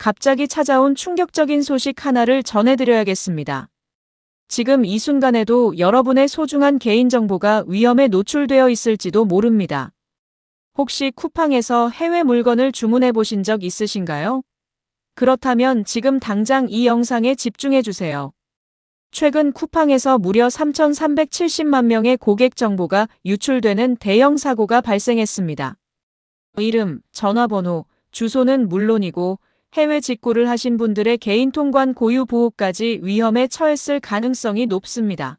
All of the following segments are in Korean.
갑자기 찾아온 충격적인 소식 하나를 전해드려야겠습니다. 지금 이 순간에도 여러분의 소중한 개인정보가 위험에 노출되어 있을지도 모릅니다. 혹시 쿠팡에서 해외 물건을 주문해 보신 적 있으신가요? 그렇다면 지금 당장 이 영상에 집중해 주세요. 최근 쿠팡에서 무려 3,370만 명의 고객 정보가 유출되는 대형 사고가 발생했습니다. 이름, 전화번호, 주소는 물론이고 해외 직구를 하신 분들의 개인 통관 고유 보호까지 위험에 처했을 가능성이 높습니다.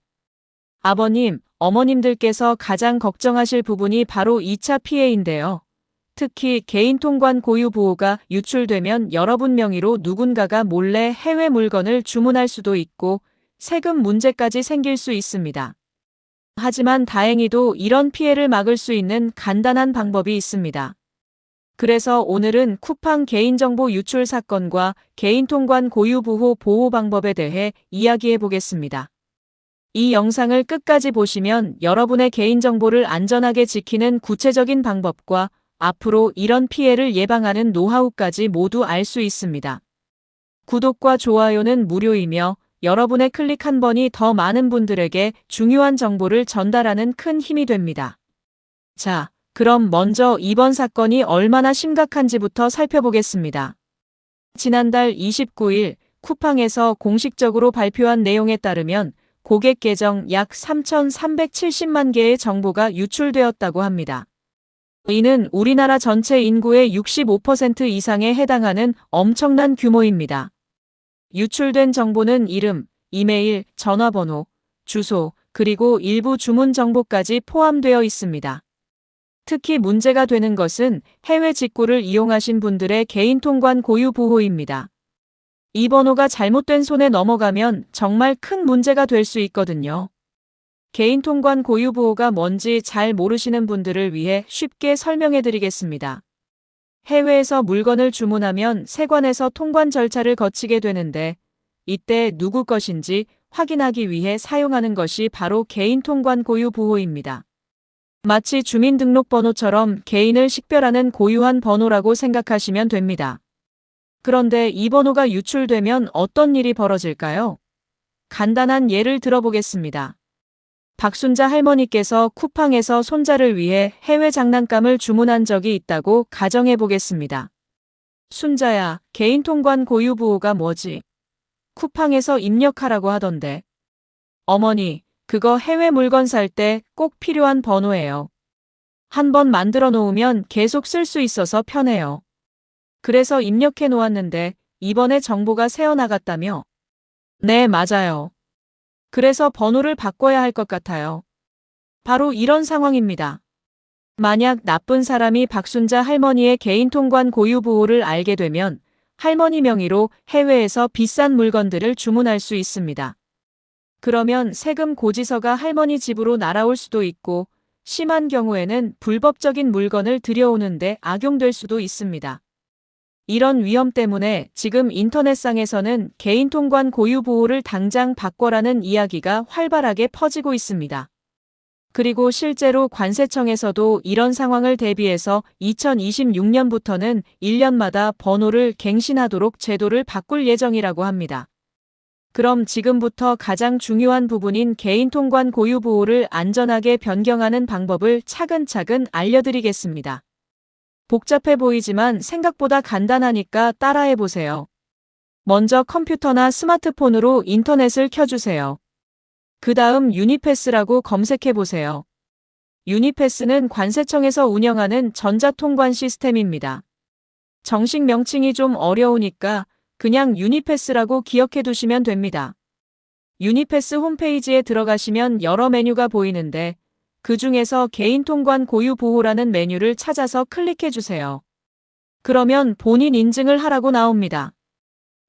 아버님, 어머님들께서 가장 걱정하실 부분이 바로 2차 피해인데요. 특히 개인 통관 고유 보호가 유출되면 여러분 명의로 누군가가 몰래 해외 물건을 주문할 수도 있고 세금 문제까지 생길 수 있습니다. 하지만 다행히도 이런 피해를 막을 수 있는 간단한 방법이 있습니다. 그래서 오늘은 쿠팡 개인정보 유출 사건과 개인통관 고유 보호 방법에 대해 이야기해 보겠습니다. 이 영상을 끝까지 보시면 여러분의 개인정보를 안전하게 지키는 구체적인 방법과 앞으로 이런 피해를 예방하는 노하우까지 모두 알 수 있습니다. 구독과 좋아요는 무료이며 여러분의 클릭 한 번이 더 많은 분들에게 중요한 정보를 전달하는 큰 힘이 됩니다. 자, 그럼 먼저 이번 사건이 얼마나 심각한지부터 살펴보겠습니다. 지난달 29일 쿠팡에서 공식적으로 발표한 내용에 따르면 고객 계정 약 3,370만 개의 정보가 유출되었다고 합니다. 이는 우리나라 전체 인구의 65% 이상에 해당하는 엄청난 규모입니다. 유출된 정보는 이름, 이메일, 전화번호, 주소, 그리고 일부 주문 정보까지 포함되어 있습니다. 특히 문제가 되는 것은 해외 직구를 이용하신 분들의 개인 통관 고유 보호입니다. 이 번호가 잘못된 손에 넘어가면 정말 큰 문제가 될 수 있거든요. 개인 통관 고유 보호가 뭔지 잘 모르시는 분들을 위해 쉽게 설명해 드리겠습니다. 해외에서 물건을 주문하면 세관에서 통관 절차를 거치게 되는데 이때 누구 것인지 확인하기 위해 사용하는 것이 바로 개인 통관 고유 보호입니다. 마치 주민등록번호처럼 개인을 식별하는 고유한 번호라고 생각하시면 됩니다. 그런데 이 번호가 유출되면 어떤 일이 벌어질까요? 간단한 예를 들어보겠습니다. 박순자 할머니께서 쿠팡에서 손자를 위해 해외 장난감을 주문한 적이 있다고 가정해 보겠습니다. 순자야, 개인 통관 고유 보호가 뭐지? 쿠팡에서 입력하라고 하던데. 어머니, 그거 해외 물건 살 때 꼭 필요한 번호예요. 한번 만들어 놓으면 계속 쓸 수 있어서 편해요. 그래서 입력해 놓았는데 이번에 정보가 새어나갔다며? 네, 맞아요. 그래서 번호를 바꿔야 할 것 같아요. 바로 이런 상황입니다. 만약 나쁜 사람이 박순자 할머니의 개인 통관 고유 보호를 알게 되면 할머니 명의로 해외에서 비싼 물건들을 주문할 수 있습니다. 그러면 세금 고지서가 할머니 집으로 날아올 수도 있고 심한 경우에는 불법적인 물건을 들여오는데 악용될 수도 있습니다. 이런 위험 때문에 지금 인터넷상에서는 개인 통관 고유 보호를 당장 바꿔라는 이야기가 활발하게 퍼지고 있습니다. 그리고 실제로 관세청에서도 이런 상황을 대비해서 2026년부터는 1년마다 번호를 갱신하도록 제도를 바꿀 예정이라고 합니다. 그럼 지금부터 가장 중요한 부분인 개인 통관 고유 보호를 안전하게 변경하는 방법을 차근차근 알려드리겠습니다. 복잡해 보이지만 생각보다 간단하니까 따라해 보세요. 먼저 컴퓨터나 스마트폰으로 인터넷을 켜주세요. 그 다음 유니패스라고 검색해 보세요. 유니패스는 관세청에서 운영하는 전자통관 시스템입니다. 정식 명칭이 좀 어려우니까 그냥 유니패스라고 기억해 두시면 됩니다. 유니패스 홈페이지에 들어가시면 여러 메뉴가 보이는데 그 중에서 개인 통관 고유 보호라는 메뉴를 찾아서 클릭해 주세요. 그러면 본인 인증을 하라고 나옵니다.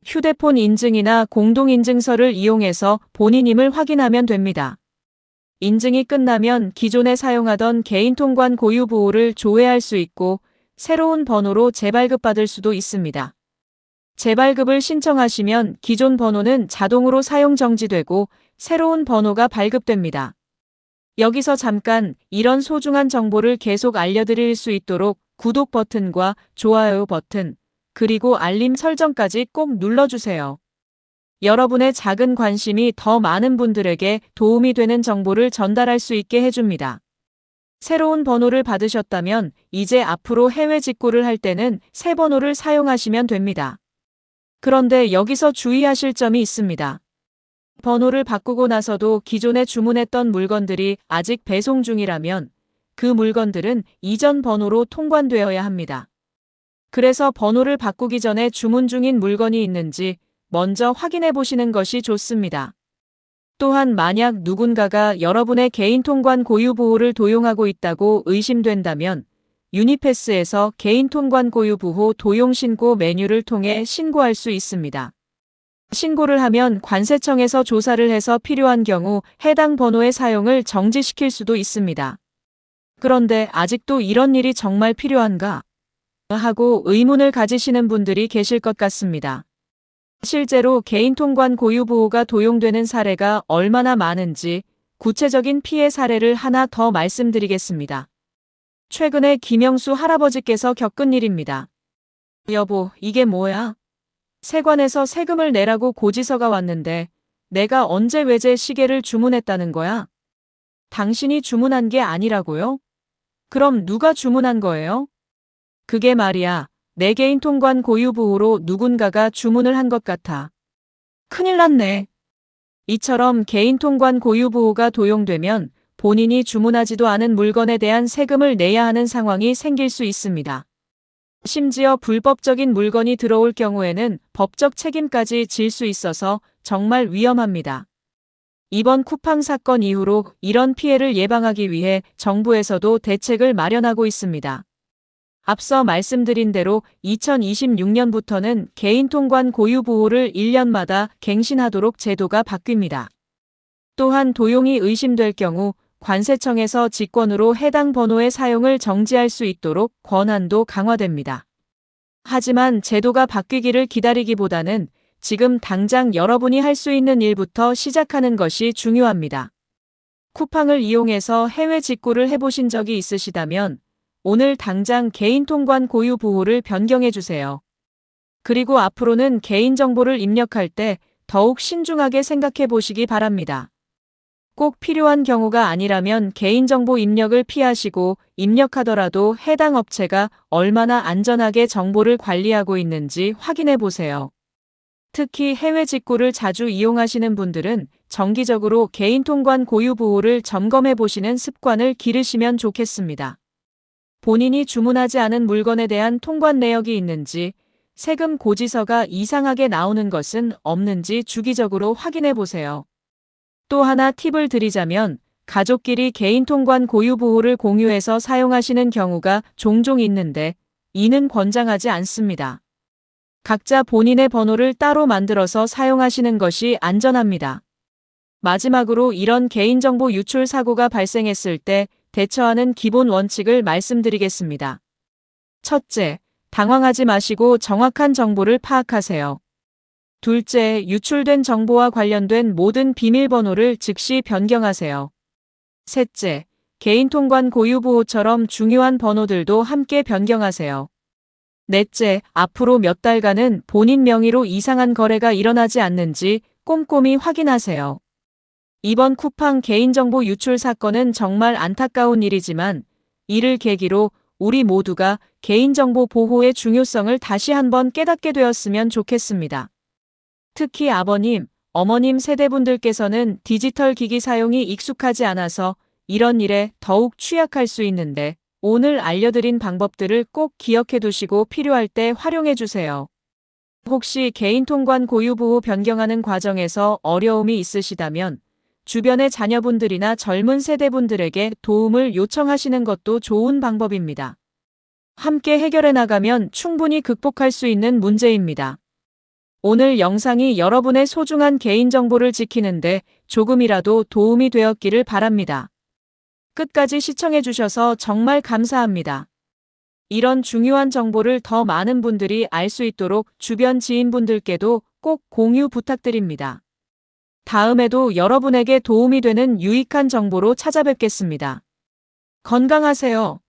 휴대폰 인증이나 공동인증서를 이용해서 본인임을 확인하면 됩니다. 인증이 끝나면 기존에 사용하던 개인 통관 고유 보호를 조회할 수 있고 새로운 번호로 재발급받을 수도 있습니다. 재발급을 신청하시면 기존 번호는 자동으로 사용 정지되고 새로운 번호가 발급됩니다. 여기서 잠깐 이런 소중한 정보를 계속 알려드릴 수 있도록 구독 버튼과 좋아요 버튼, 그리고 알림 설정까지 꼭 눌러주세요. 여러분의 작은 관심이 더 많은 분들에게 도움이 되는 정보를 전달할 수 있게 해줍니다. 새로운 번호를 받으셨다면 이제 앞으로 해외 직구를 할 때는 새 번호를 사용하시면 됩니다. 그런데 여기서 주의하실 점이 있습니다. 번호를 바꾸고 나서도 기존에 주문했던 물건들이 아직 배송 중이라면 그 물건들은 이전 번호로 통관되어야 합니다. 그래서 번호를 바꾸기 전에 주문 중인 물건이 있는지 먼저 확인해 보시는 것이 좋습니다. 또한 만약 누군가가 여러분의 개인 통관 고유 보호를 도용하고 있다고 의심된다면 유니패스에서 개인 통관 고유 보호 도용 신고 메뉴를 통해 신고할 수 있습니다. 신고를 하면 관세청에서 조사를 해서 필요한 경우 해당 번호의 사용을 정지시킬 수도 있습니다. 그런데 아직도 이런 일이 정말 필요한가? 하고 의문을 가지시는 분들이 계실 것 같습니다. 실제로 개인 통관 고유 보호가 도용되는 사례가 얼마나 많은지 구체적인 피해 사례를 하나 더 말씀드리겠습니다. 최근에 김영수 할아버지께서 겪은 일입니다. 여보, 이게 뭐야? 세관에서 세금을 내라고 고지서가 왔는데 내가 언제 외제 시계를 주문했다는 거야? 당신이 주문한 게 아니라고요? 그럼 누가 주문한 거예요? 그게 말이야. 내 개인 통관 고유 보호로 누군가가 주문을 한 것 같아. 큰일 났네. 이처럼 개인 통관 고유 보호가 도용되면 본인이 주문하지도 않은 물건에 대한 세금을 내야 하는 상황이 생길 수 있습니다. 심지어 불법적인 물건이 들어올 경우에는 법적 책임까지 질 수 있어서 정말 위험합니다. 이번 쿠팡 사건 이후로 이런 피해를 예방하기 위해 정부에서도 대책을 마련하고 있습니다. 앞서 말씀드린 대로 2026년부터는 개인 통관 고유 보호를 1년마다 갱신하도록 제도가 바뀝니다. 또한 도용이 의심될 경우 관세청에서 직권으로 해당 번호의 사용을 정지할 수 있도록 권한도 강화됩니다. 하지만 제도가 바뀌기를 기다리기보다는 지금 당장 여러분이 할 수 있는 일부터 시작하는 것이 중요합니다. 쿠팡을 이용해서 해외 직구를 해보신 적이 있으시다면 오늘 당장 개인 통관 고유 보호를 변경해 주세요. 그리고 앞으로는 개인정보를 입력할 때 더욱 신중하게 생각해 보시기 바랍니다. 꼭 필요한 경우가 아니라면 개인정보 입력을 피하시고 입력하더라도 해당 업체가 얼마나 안전하게 정보를 관리하고 있는지 확인해 보세요. 특히 해외 직구를 자주 이용하시는 분들은 정기적으로 개인 통관 고유 보호를 점검해 보시는 습관을 기르시면 좋겠습니다. 본인이 주문하지 않은 물건에 대한 통관 내역이 있는지, 세금 고지서가 이상하게 나오는 것은 없는지 주기적으로 확인해 보세요. 또 하나 팁을 드리자면 가족끼리 개인 통관 고유 보호를 공유해서 사용하시는 경우가 종종 있는데 이는 권장하지 않습니다. 각자 본인의 번호를 따로 만들어서 사용하시는 것이 안전합니다. 마지막으로 이런 개인정보 유출 사고가 발생했을 때 대처하는 기본 원칙을 말씀드리겠습니다. 첫째, 당황하지 마시고 정확한 정보를 파악하세요. 둘째, 유출된 정보와 관련된 모든 비밀번호를 즉시 변경하세요. 셋째, 개인 통관 고유 보호처럼 중요한 번호들도 함께 변경하세요. 넷째, 앞으로 몇 달간은 본인 명의로 이상한 거래가 일어나지 않는지 꼼꼼히 확인하세요. 이번 쿠팡 개인정보 유출 사건은 정말 안타까운 일이지만 이를 계기로 우리 모두가 개인정보 보호의 중요성을 다시 한번 깨닫게 되었으면 좋겠습니다. 특히 아버님, 어머님 세대분들께서는 디지털 기기 사용이 익숙하지 않아서 이런 일에 더욱 취약할 수 있는데 오늘 알려드린 방법들을 꼭 기억해 두시고 필요할 때 활용해 주세요. 혹시 개인 통관 고유 보호 변경하는 과정에서 어려움이 있으시다면 주변의 자녀분들이나 젊은 세대분들에게 도움을 요청하시는 것도 좋은 방법입니다. 함께 해결해 나가면 충분히 극복할 수 있는 문제입니다. 오늘 영상이 여러분의 소중한 개인정보를 지키는데 조금이라도 도움이 되었기를 바랍니다. 끝까지 시청해 주셔서 정말 감사합니다. 이런 중요한 정보를 더 많은 분들이 알 수 있도록 주변 지인분들께도 꼭 공유 부탁드립니다. 다음에도 여러분에게 도움이 되는 유익한 정보로 찾아뵙겠습니다. 건강하세요.